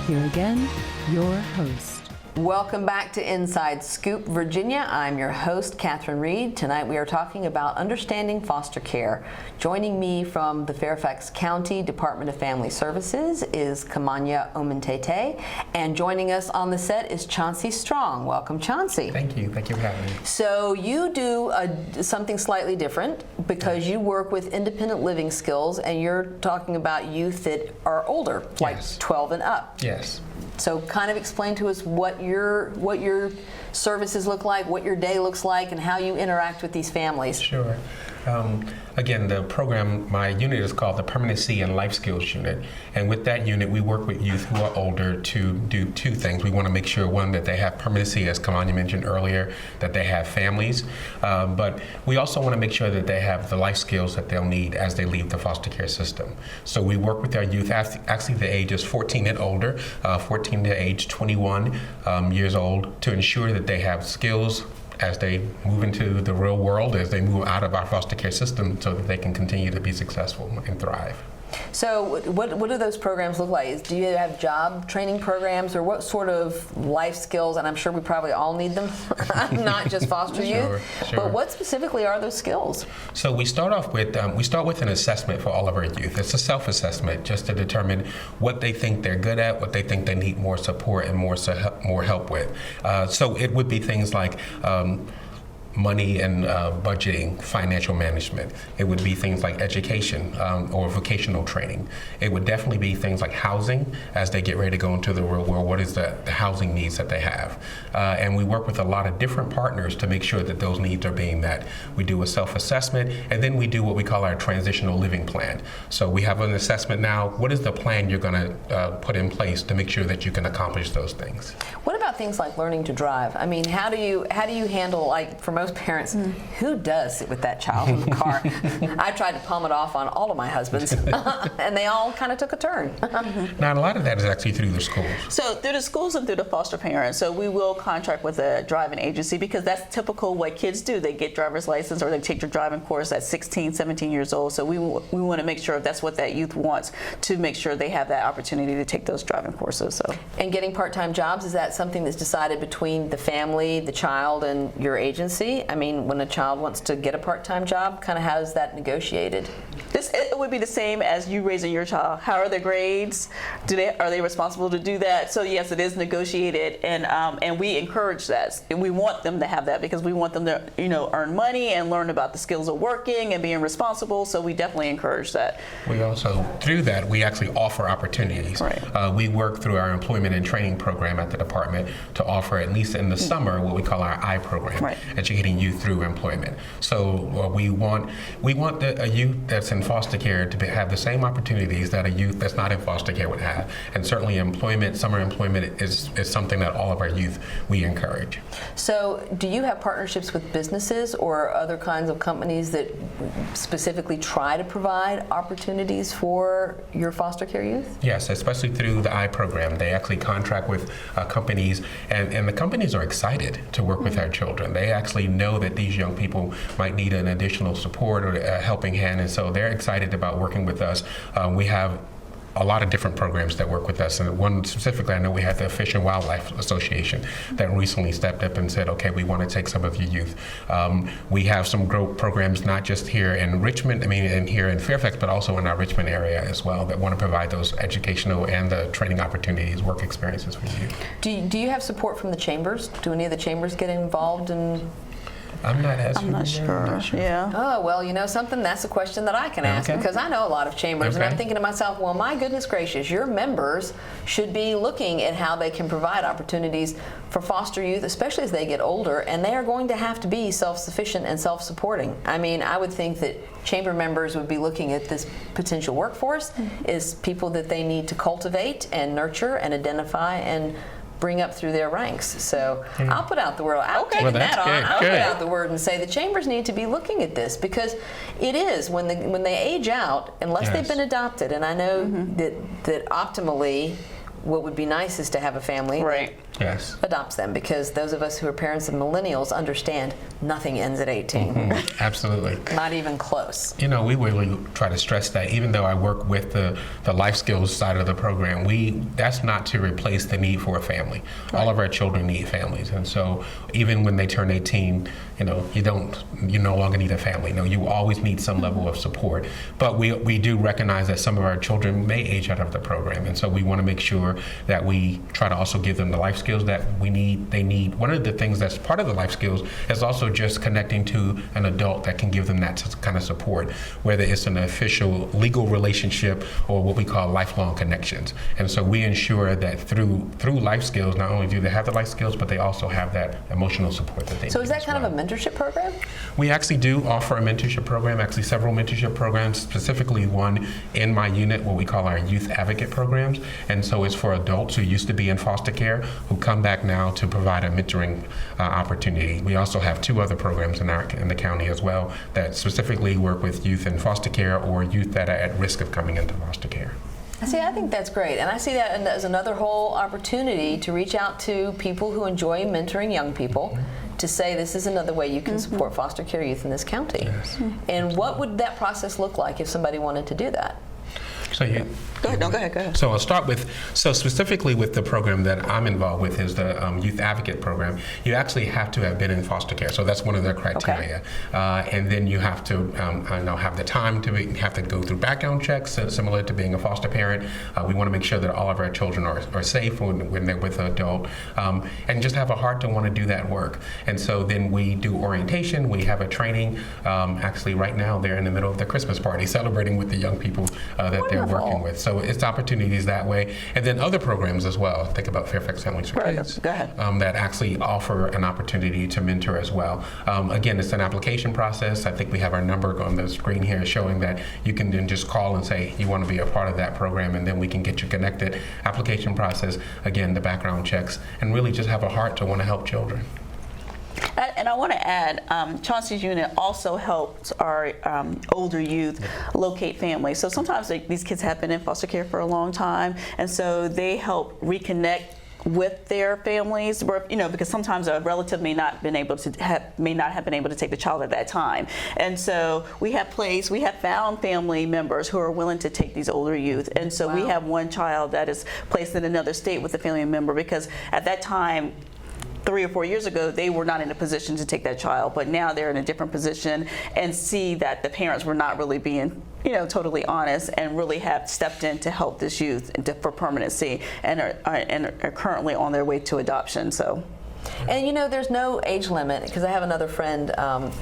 A: Here again, your host.
B: Welcome back to Inside Scoop, Virginia. I'm your host, Catherine Reed. Tonight we are talking about understanding foster care. Joining me from the Fairfax County Department of Family Services is Kamonya Omatete, and joining us on the set is Chauncey Strong. Welcome, Chauncey.
Q: Thank you. Thank you for having me.
B: So you do something slightly different because you work with independent living skills, and you're talking about youth that are older, like 12 and up.
Q: Yes.
B: So kind of explain to us what your services look like, what your day looks like, and how you interact with these families.
Q: Sure. Again, the program, my unit is called the Permanency and Life Skills Unit. And with that unit, we work with youth who are older to do two things. We want to make sure, one, that they have permanency, as Kamonya mentioned earlier, that they have families. But we also want to make sure that they have the life skills that they'll need as they leave the foster care system. So we work with our youth, actually the age is 14 and older, 14 to age 21 years old, to ensure that they have skills as they move into the real world, as they move out of our foster care system, so that they can continue to be successful and thrive.
B: So what do those programs look like? Do you have job training programs, or what sort of life skills? And I'm sure we probably all need them, not just foster youth.
Q: Sure.
B: But what specifically are those skills?
Q: So we start off with an assessment for all of our youth. It's a self-assessment just to determine what they think they're good at, what they think they need more support and more help with. So it would be things like money and budgeting, financial management. It would be things like education or vocational training. It would definitely be things like housing as they get ready to go into the real world. What is the housing needs that they have? And we work with a lot of different partners to make sure that those needs are being met. We do a self-assessment, and then we do what we call our transitional living plan. So we have an assessment now. What is the plan you're going to put in place to make sure that you can accomplish those things?
B: What about things like learning to drive? I mean, how do you handle, like, for most parents, who does sit with that child in the car? I tried to palm it off on all of my husbands, and they all kind of took a turn.
Q: Now, a lot of that is actually through the schools.
C: So through the schools and through the foster parents. So we will contract with a driving agency, because that's typical what kids do. They get driver's license or they take their driving course at 16, 17 years old. So we want to make sure if that's what that youth wants, to make sure they have that opportunity to take those driving courses. So.
B: And getting part-time jobs, is that something that's decided between the family, the child, and your agency? I mean, when a child wants to get a part-time job, kind of how is that negotiated?
C: It would be the same as you raising your child. How are their grades? Are they responsible to do that? So yes, it is negotiated, and we encourage that. And we want them to have that, because we want them to, earn money and learn about the skills of working and being responsible. So we definitely encourage that.
Q: We also, through that, we actually offer opportunities.
C: Right.
Q: We work through our employment and training program at the department to offer, at least in the summer, what we call our I program, educating youth through employment. So we want a youth that's in foster care to have the same opportunities that a youth that's not in foster care would have. And certainly summer employment is something that all of our youth we encourage.
B: So do you have partnerships with businesses or other kinds of companies that specifically try to provide opportunities for your foster care youth?
Q: Yes, especially through the I program. They actually contract with companies, and the companies are excited to work with our children. They actually know that these young people might need an additional support or a helping hand, and so they're excited about working with us. We have a lot of different programs that work with us, and one specifically, I know we had the Fish and Wildlife Association that recently stepped up and said, okay, we want to take some of your youth. We have some growth programs not just here in Richmond, and here in Fairfax, but also in our Richmond area as well, that want to provide those educational and the training opportunities, work experiences for you.
B: Do you have support from the chambers? Do any of the chambers get involved in?
Q: I'm not
C: sure. Yeah.
B: Oh, well, you know something? That's a question that I can ask because I know a lot of chambers, and I'm thinking to myself, well, my goodness gracious, your members should be looking at how they can provide opportunities for foster youth, especially as they get older, and they are going to have to be self-sufficient and self-supporting. I mean, I would think that chamber members would be looking at this potential workforce as people that they need to cultivate and nurture and identify and bring up through their ranks. So I'll put out the word. I'll take that on. I'll put out the word and say the chambers need to be looking at this, because it is when they age out, unless they've been adopted. And I know that optimally, what would be nice is to have a family that adopts them, because those of us who are parents of millennials understand nothing ends at 18.
Q: Absolutely.
B: Not even close.
Q: You know, we really try to stress that, even though I work with the life skills side of the program, that's not to replace the need for a family. All of our children need families, and so even when they turn 18, you know, you no longer need a family. No, you always need some level of support. But we do recognize that some of our children may age out of the program, and so we want to make sure that we try to also give them the life skills that they need. One of the things that's part of the life skills is also just connecting to an adult that can give them that kind of support, whether it's an official legal relationship or what we call lifelong connections. And so we ensure that through life skills, not only do they have the life skills, but they also have that emotional support that they need.
B: So is that kind of a mentorship program?
Q: We actually do offer a mentorship program, actually several mentorship programs, specifically one in my unit, what we call our youth advocate programs. And so it's for adults who used to be in foster care who come back now to provide a mentoring opportunity. We also have two other programs in the county as well that specifically work with youth in foster care or youth that are at risk of coming into foster care.
B: See, I think that's great, and I see that as another whole opportunity to reach out to people who enjoy mentoring young people, to say this is another way you can support foster care youth in this county. And what would that process look like if somebody wanted to do that?
Q: So you,
C: Go ahead.
Q: So I'll start with, specifically with the program that I'm involved with is the Youth Advocate Program. You actually have to have been in foster care, so that's one of their criteria. And then you have to have the time to have to go through background checks, similar to being a foster parent. We want to make sure that all of our children are safe when they're with an adult, and just have a heart to want to do that work. And so then we do orientation, we have a training. Actually right now they're in the middle of the Christmas party celebrating with the young people that they're working with. So it's opportunities that way. And then other programs as well. Think about Fairfax Families for Kids.
C: Go ahead.
Q: That actually offer an opportunity to mentor as well. Again, it's an application process. I think we have our number on the screen here showing that you can then just call and say you want to be a part of that program, and then we can get you connected. Application process, again, the background checks, and really just have a heart to want to help children.
C: And I want to add, Chauncey's unit also helps our older youth locate families. So sometimes these kids have been in foster care for a long time, and so they help reconnect with their families, because sometimes a relative may not have been able to take the child at that time. And so we have found family members who are willing to take these older youth. And so we have one child that is placed in another state with a family member, because at that time, 3 or 4 years ago, they were not in a position to take that child, but now they're in a different position and see that the parents were not really being, totally honest, and really have stepped in to help this youth for permanency, and are currently on their way to adoption. So.
B: And there's no age limit, because I have another friend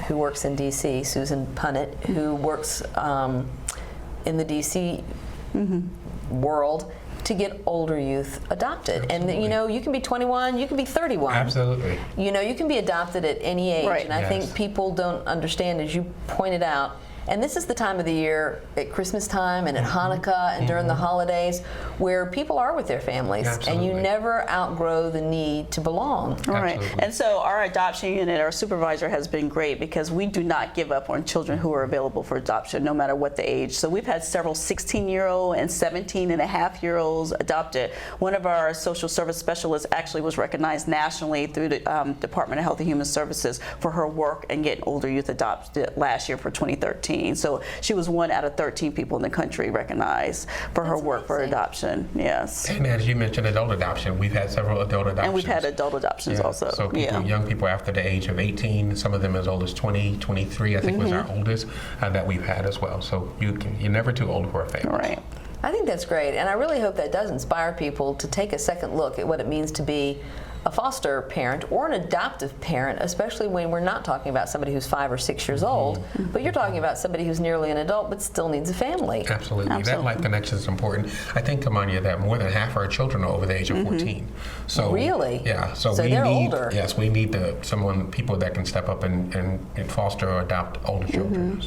B: who works in D.C., Susan Punnett, who works in the D.C. world to get older youth adopted. Absolutely. And you can be 21, you can be 31.
Q: Absolutely.
B: You can be adopted at any age.
C: Right.
B: And I think people don't understand, as you pointed out, and this is the time of the year at Christmas time and at Hanukkah and during the holidays where people are with their families.
Q: Absolutely.
B: And you never outgrow the need to belong.
C: Right. And so our adoption unit, our supervisor, has been great, because we do not give up on children who are available for adoption, no matter what the age. So we've had several 16-year-old and 17-and-a-half-year-olds adopted. One of our social service specialists actually was recognized nationally through the Department of Health and Human Services for her work in getting older youth adopted last year for 2013. 2014. So she was 1 out of 13 people in the country recognized for her work for adoption. Yes.
Q: And as you mentioned, adult adoption, we've had several adult adoptions.
C: And we've had adult adoptions also.
Q: So people, young people after the age of 18, some of them as old as 20, 23, I think was our oldest that we've had as well. So you're never too old for a family.
C: Right.
B: I think that's great, and I really hope that does inspire people to take a second look at what it means to be a foster parent or an adoptive parent, especially when we're not talking about somebody who's 5 or 6 years old, but you're talking about somebody who's nearly an adult but still needs a family.
Q: Absolutely. That life connection is important. I think, Kamonya, that more than half our children are over the age of 14. So
B: really?
Q: Yeah. So we
B: they're
Q: need,
B: older.
Q: Yes, we need people that can step up and foster or adopt older children.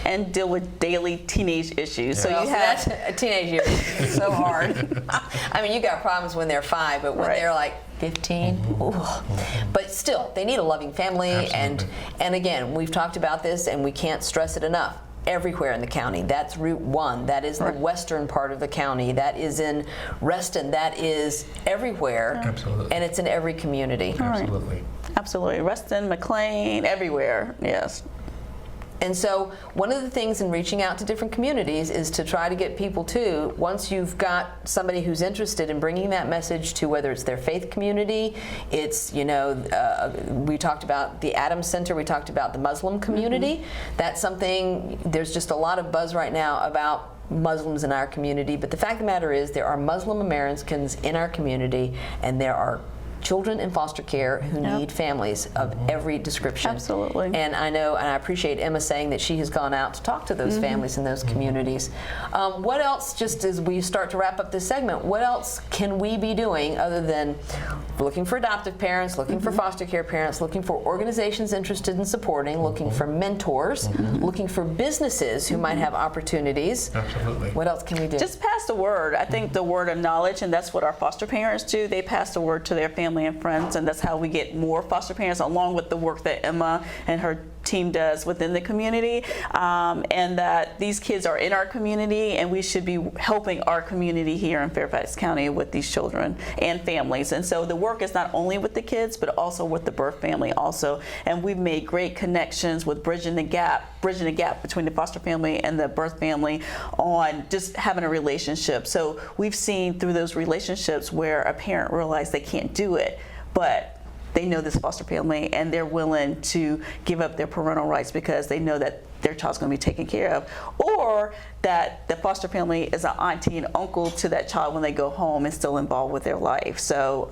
C: And deal with daily teenage issues.
B: So you have a teenage year is so hard. I mean, you got problems when they're 5, but when they're like 15, but still, they need a loving family. And again, we've talked about this, and we can't stress it enough. Everywhere in the county. That's Route 1. That is the western part of the county. That is in Reston. That is everywhere.
Q: Absolutely.
B: And it's in every community.
Q: Absolutely.
C: Absolutely. Reston, McLean, everywhere. Yes.
B: And so one of the things in reaching out to different communities is to try to get people to, once you've got somebody who's interested in bringing that message to whether it's their faith community, it's, we talked about the Adams Center, we talked about the Muslim community. That's something, there's just a lot of buzz right now about Muslims in our community, but the fact of the matter is there are Muslim Americans in our community, and there are children in foster care who need families of every description.
C: Absolutely.
B: And I know, and I appreciate Emma saying that she has gone out to talk to those families in those communities. What else, just as we start to wrap up this segment, what else can we be doing other than looking for adoptive parents, looking for foster care parents, looking for organizations interested in supporting, looking for mentors, looking for businesses who might have opportunities?
Q: Absolutely.
B: What else can we do?
C: Just pass the word. I think the word of knowledge, and that's what our foster parents do. They pass the word to their family and friends, and that's how we get more foster parents, along with the work that Emma and her team does within the community, and that these kids are in our community, and we should be helping our community here in Fairfax County with these children and families. And so the work is not only with the kids, but also with the birth family also. And we've made great connections with bridging the gap between the foster family and the birth family on just having a relationship. So we've seen through those relationships where a parent realized they can't do it, but they know this foster family, and they're willing to give up their parental rights because they know that their child's going to be taken care of, or that the foster family is an auntie and uncle to that child when they go home and still involved with their life. So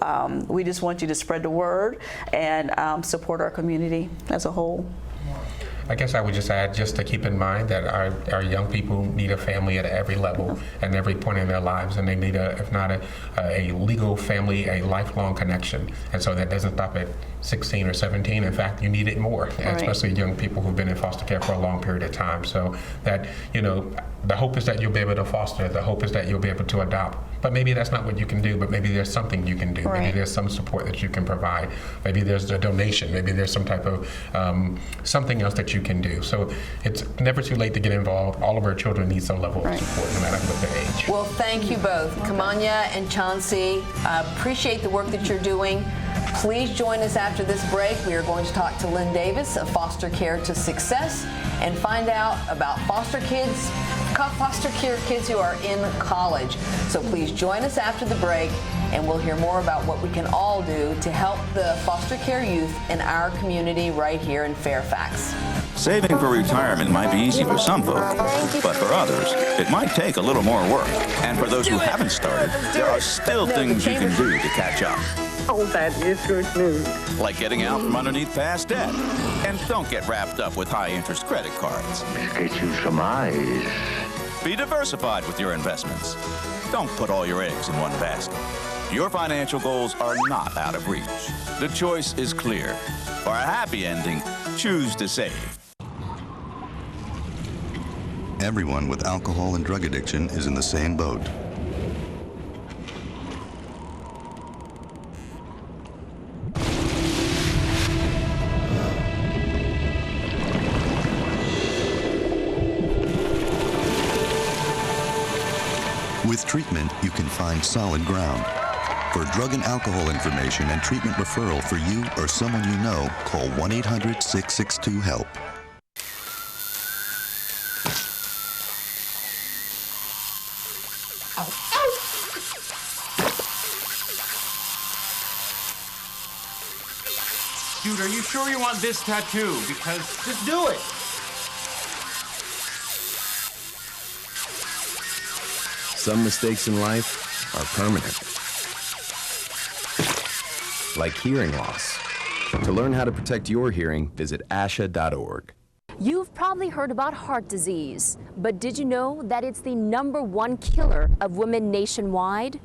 C: we just want you to spread the word and support our community as a whole.
Q: I guess I would just add, just to keep in mind that our young people need a family at every level and every point in their lives, and they need if not a legal family, a lifelong connection. And so that doesn't stop at 16 or 17. In fact, you need it more, especially young people who've been in foster care for a long period of time. So that, the hope is that you'll be able to foster, the hope is that you'll be able to adopt. But maybe that's not what you can do, but maybe there's something you can do. Maybe there's some support that you can provide. Maybe there's a donation. Maybe there's some type of something else that you can do. So it's never too late to get involved. All of our children need some level of support, no matter what their age.
B: Well, thank you both, Kamonya and Chauncey. I appreciate the work that you're doing. Please join us after this break. We are going to talk to Lynn Davis of Foster Care to Success and find out about foster care kids who are in college. So please join us after the break, and we'll hear more about what we can all do to help the foster care youth in our community right here in Fairfax.
R: Saving for retirement might be easy for some folks, but for others, it might take a little more work. And for those who haven't started, there are still things you can do to catch up.
S: Oh, that is good news.
R: Like getting out from underneath past debt. And don't get wrapped up with high-interest credit cards.
K: Get you some eyes.
R: Be diversified with your investments. Don't put all your eggs in one basket. Your financial goals are not out of reach. The choice is clear. For a happy ending, choose to save.
T: Everyone with alcohol and drug addiction is in the same boat. With treatment, you can find solid ground. For drug and alcohol information and treatment referral for you or someone you know, call 1-800-662-HELP.
U: Dude, are you sure you want this tattoo? Because just do it.
I: Some mistakes in life are permanent. Like hearing loss. To learn how to protect your hearing, visit asha.org.
V: You've probably heard about heart disease, but did you know that it's the #1 killer of women nationwide?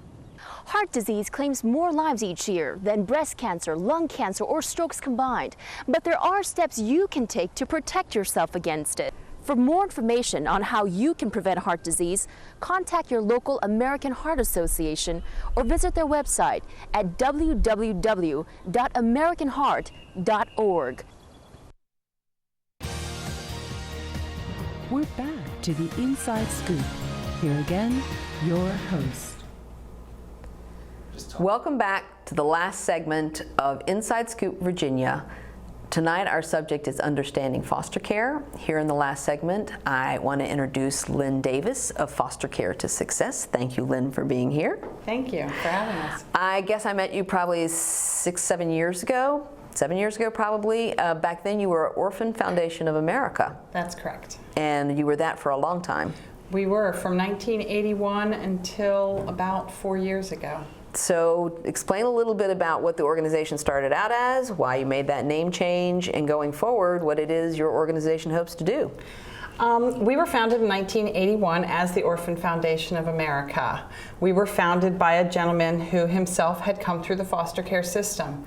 V: Heart disease claims more lives each year than breast cancer, lung cancer, or strokes combined. But there are steps you can take to protect yourself against it. For more information on how you can prevent heart disease, contact your local American Heart Association or visit their website at www.americanheart.org.
A: We're back to the Inside Scoop. Here again, your host.
B: Welcome back to the last segment of Inside Scoop Virginia. Tonight our subject is understanding foster care. Here in the last segment, I want to introduce Lynn Davis of Foster Care to Success. Thank you, Lynn, for being here.
W: Thank you for having us.
B: I guess I met you probably 7 years ago probably. Back then you were Orphan Foundation of America.
W: That's correct.
B: And you were that for a long time.
W: We were from 1981 until about 4 years ago.
B: So explain a little bit about what the organization started out as, why you made that name change, and going forward, what it is your organization hopes to do.
W: We were founded in 1981 as the Orphan Foundation of America. We were founded by a gentleman who himself had come through the foster care system.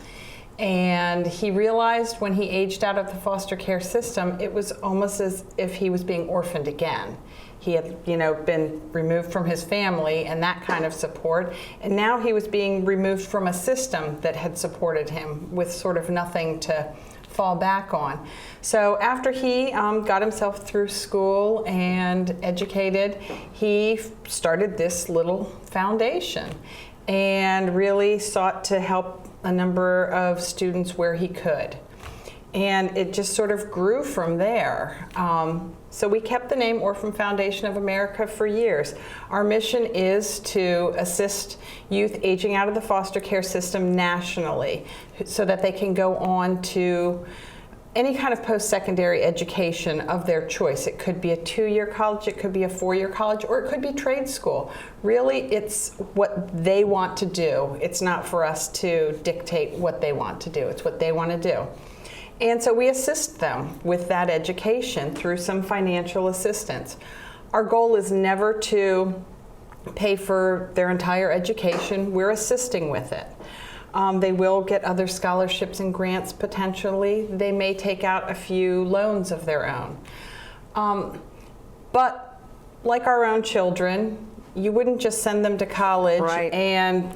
W: And he realized when he aged out of the foster care system, it was almost as if he was being orphaned again. He had, been removed from his family and that kind of support, and now he was being removed from a system that had supported him with sort of nothing to fall back on. So after he got himself through school and educated, he started this little foundation and really sought to help a number of students where he could. And it just sort of grew from there. So we kept the name Orphan Foundation of America for years. Our mission is to assist youth aging out of the foster care system nationally so that they can go on to any kind of post-secondary education of their choice. It could be a 2-year college, it could be a 4-year college, or it could be trade school. Really, it's what they want to do. It's not for us to dictate what they want to do. It's what they want to do. And so we assist them with that education through some financial assistance. Our goal is never to pay for their entire education. We're assisting with it. They will get other scholarships and grants potentially. They may take out a few loans of their own. But like our own children, you wouldn't just send them to college and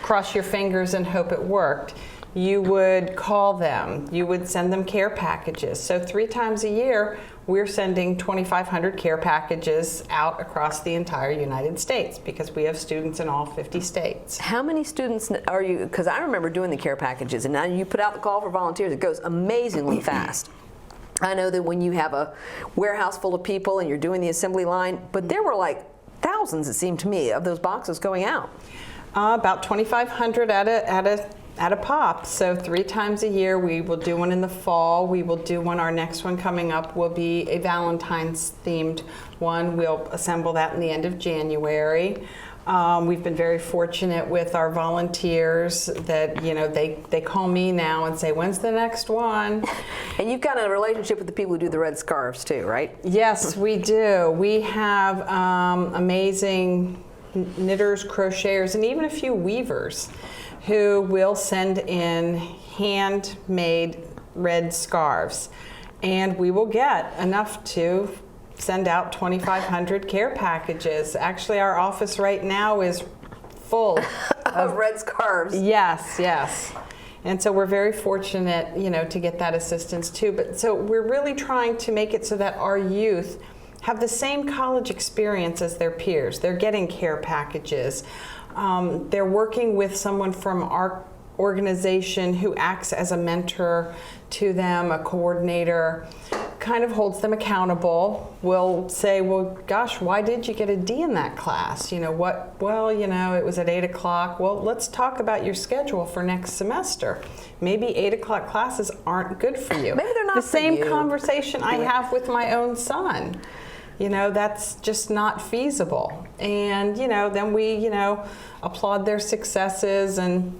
W: cross your fingers and hope it worked. You would call them, you would send them care packages. So 3 times a year, we're sending 2,500 care packages out across the entire United States because we have students in all 50 states.
B: How many students are you, because I remember doing the care packages, and now you put out the call for volunteers, it goes amazingly fast. I know that when you have a warehouse full of people and you're doing the assembly line, but there were like thousands, it seemed to me, of those boxes going out.
W: About 2,500 at a pop. So 3 times a year. We will do one in the fall. We will do one, our next one coming up will be a Valentine's themed one. We'll assemble that in the end of January. We've been very fortunate with our volunteers that, they call me now and say, when's the next one?
B: And you've got a relationship with the people who do the red scarves too, right?
W: Yes, we do. We have amazing knitters, crocheters, and even a few weavers who will send in handmade red scarves. And we will get enough to send out 2,500 care packages. Actually, our office right now is full
B: of red scarves.
W: Yes, yes. And so we're very fortunate, to get that assistance too. But so we're really trying to make it so that our youth have the same college experience as their peers. They're getting care packages. They're working with someone from our organization who acts as a mentor to them, a coordinator. kind of holds them accountable. We'll say, well, gosh, why did you get a D in that class? You know, what? Well, you know, it was at 8 o'clock. Well, let's talk about your schedule for next semester. Maybe 8 o'clock classes aren't good for you.
B: Maybe they're not
W: the
B: for
W: same
B: you.
W: conversation I have with my own son. You know, that's just not feasible. And, you know, then we, you know, applaud their successes, and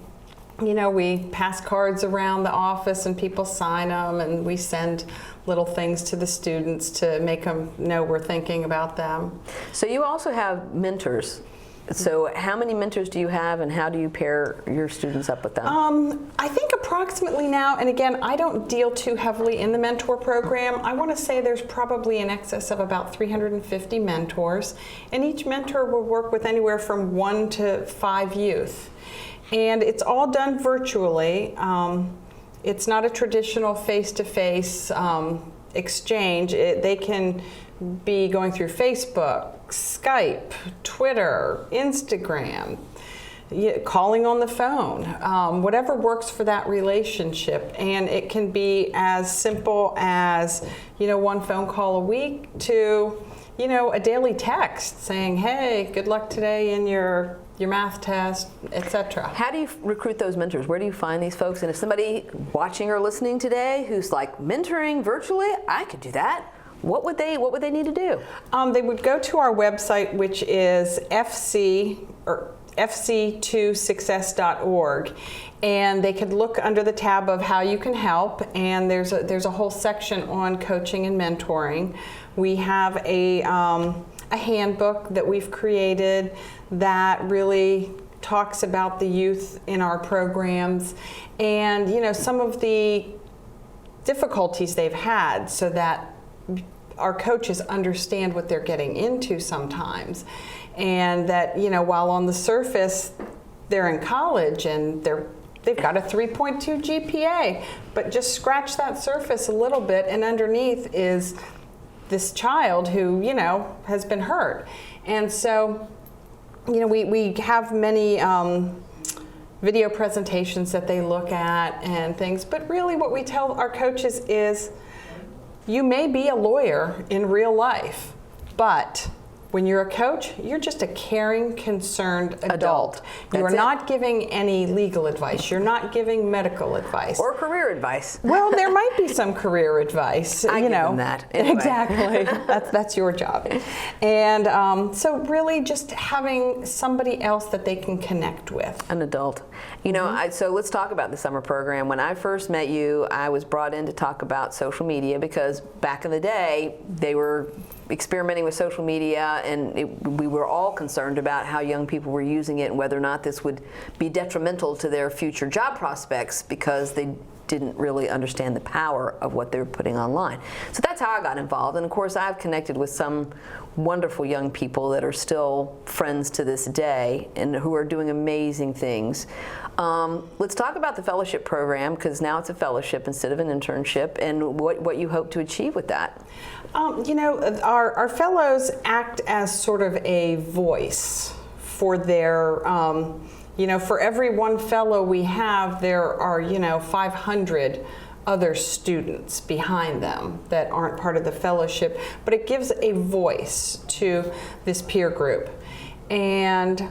W: you know, we pass cards around the office and people sign them, and we send little things to the students to make them know we're thinking about them.
B: So you also have mentors. So how many mentors do you have, and how do you pair your students up with them?
W: I think approximately now, and again, I don't deal too heavily in the mentor program. I want to say there's probably in excess of about 350 mentors, and each mentor will work with anywhere from 1 to 5 youth. And it's all done virtually. It's not a traditional face-to-face exchange. They can be going through Facebook, Skype, Twitter, Instagram, calling on the phone, whatever works for that relationship. And it can be as simple as, you know, 1 phone call a week to, you know, a daily text saying, hey, good luck today in your math test, etc.
B: How do you recruit those mentors? Where do you find these folks? And if somebody watching or listening today who's like, mentoring virtually, I could do that. What would they need to do?
W: They would go to our website, which is fc2success.org, and they could look under the tab of how you can help, and there's a whole section on coaching and mentoring. We have a handbook that we've created that really talks about the youth in our programs, and you know, some of the difficulties they've had, so that our coaches understand what they're getting into sometimes, and that, you know, while on the surface they're in college and they've got a 3.2 GPA, but just scratch that surface a little bit, and underneath is this child who, you know, has been hurt. And so, you know, we have many video presentations that they look at and things, but really what we tell our coaches is, you may be a lawyer in real life, but when you're a coach, you're just a caring, concerned adult. You are not giving any legal advice. You're not giving medical advice.
B: Or career advice.
W: Well, there might be some career advice.
B: I give them that. Anyway.
W: Exactly. That's your job. And so really just having somebody else that they can connect with.
B: An adult. You know, so let's talk about the summer program. When I first met you, I was brought in to talk about social media, because back in the day, they were experimenting with social media, and we were all concerned about how young people were using it and whether or not this would be detrimental to their future job prospects, because they didn't really understand the power of what they were putting online. So that's how I got involved, and of course I've connected with some wonderful young people that are still friends to this day and who are doing amazing things. Let's talk about the fellowship program, because now it's a fellowship instead of an internship, and what you hope to achieve with that.
W: You know, our fellows act as sort of a voice for their, you know, for every 1 fellow we have, there are, you know, 500 other students behind them that aren't part of the fellowship, but it gives a voice to this peer group. And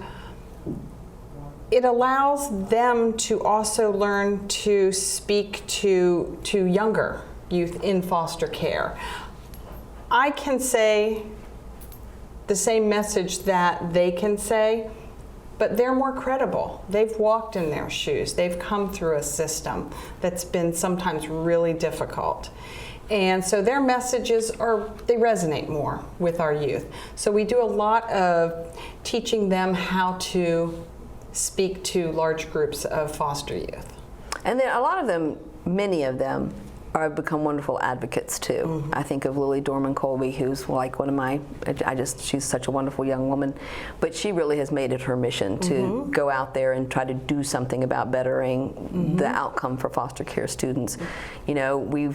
W: it allows them to also learn to speak to younger youth in foster care. I can say the same message that they can say, but they're more credible. They've walked in their shoes. They've come through a system that's been sometimes really difficult. And so their messages they resonate more with our youth. So we do a lot of teaching them how to speak to large groups of foster youth.
B: And then a lot of them, many of them, have become wonderful advocates too. I think of Lily Dorman Colby, who's like one of my, she's such a wonderful young woman, but she really has made it her mission to go out there and try to do something about bettering the outcome for foster care students. You know,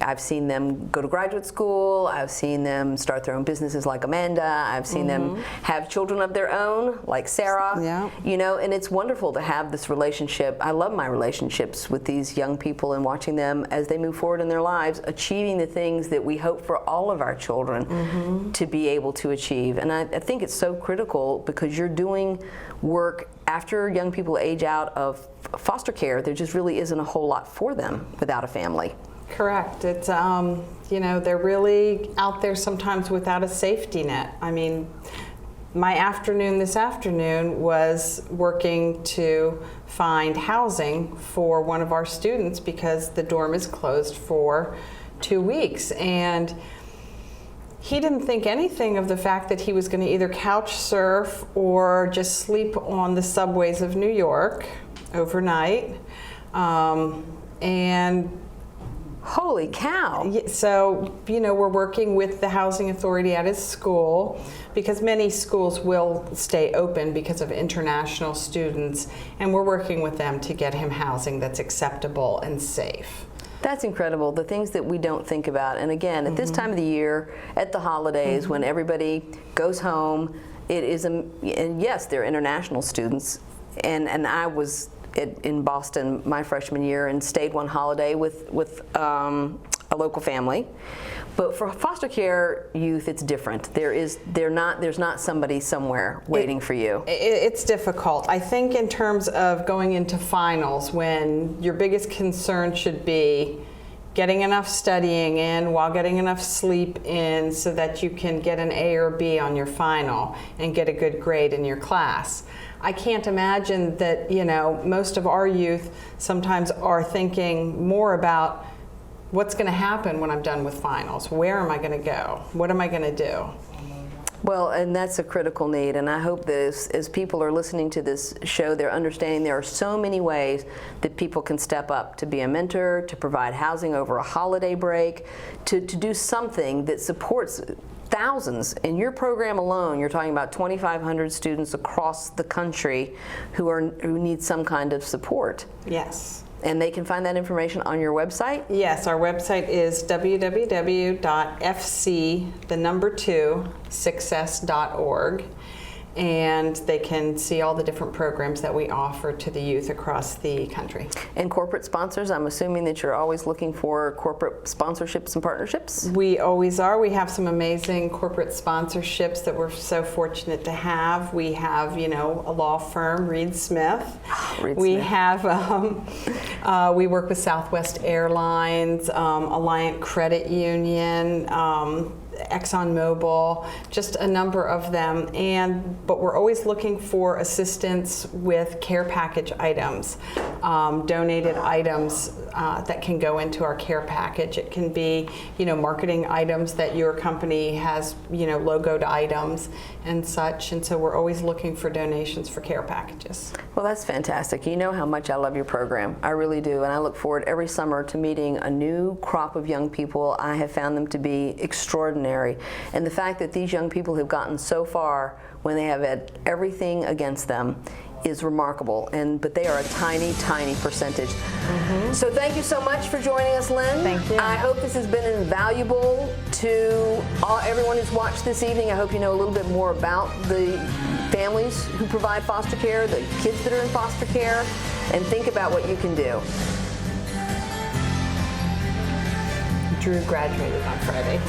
B: I've seen them go to graduate school, I've seen them start their own businesses like Amanda, I've seen them have children of their own like Sarah, you know, and it's wonderful to have this relationship. I love my relationships with these young people and watching them as they move forward in their lives, achieving the things that we hope for all of our children to be able to achieve. And I think it's so critical because you're doing work after young people age out of foster care. There just really isn't a whole lot for them without a family.
W: Correct. It's, you know, they're really out there sometimes without a safety net. I mean, my afternoon this afternoon was working to find housing for one of our students because the dorm is closed for 2 weeks. And he didn't think anything of the fact that he was going to either couch surf or just sleep on the subways of New York overnight. And
B: holy cow.
W: So, you know, we're working with the housing authority at his school because many schools will stay open because of international students, and we're working with them to get him housing that's acceptable and safe.
B: That's incredible, the things that we don't think about. And again, at this time of the year, at the holidays, when everybody goes home, it is, and yes, they're international students, and I was in Boston my freshman year and stayed one holiday with a local family. But for foster care youth, it's different. There's not somebody somewhere waiting for you.
W: It's difficult. I think in terms of going into finals, when your biggest concern should be getting enough studying in while getting enough sleep in so that you can get an A or B on your final and get a good grade in your class. I can't imagine that, you know, most of our youth sometimes are thinking more about what's going to happen when I'm done with finals. Where am I going to go? What am I going to do?
B: Well, and that's a critical need, and I hope that as people are listening to this show, they're understanding there are so many ways that people can step up to be a mentor, to provide housing over a holiday break, to do something that supports thousands. In your program alone, you're talking about 2,500 students across the country who need some kind of support.
W: Yes.
B: And they can find that information on your website?
W: Yes, our website is www.fc2success.org, and they can see all the different programs that we offer to the youth across the country.
B: And corporate sponsors, I'm assuming that you're always looking for corporate sponsorships and partnerships?
W: We always are. We have some amazing corporate sponsorships that we're so fortunate to have. We have, you know, a law firm, Reed Smith. We have, we work with Southwest Airlines, Alliant Credit Union, ExxonMobil, just a number of them, but we're always looking for assistance with care package items, donated items that can go into our care package. It can be, you know, marketing items that your company has, you know, logoed items and such, and so we're always looking for donations for care packages.
B: Well, that's fantastic. You know how much I love your program. I really do, and I look forward every summer to meeting a new crop of young people. I have found them to be extraordinary. And the fact that these young people have gotten so far when they have had everything against them is remarkable. But they are a tiny, tiny percentage. So thank you so much for joining us, Lynn.
W: Thank you.
B: I hope this has been invaluable to everyone who's watched this evening. I hope you know a little bit more about the families who provide foster care, the kids that are in foster care, and think about what you can do.
W: Drew graduated on Friday.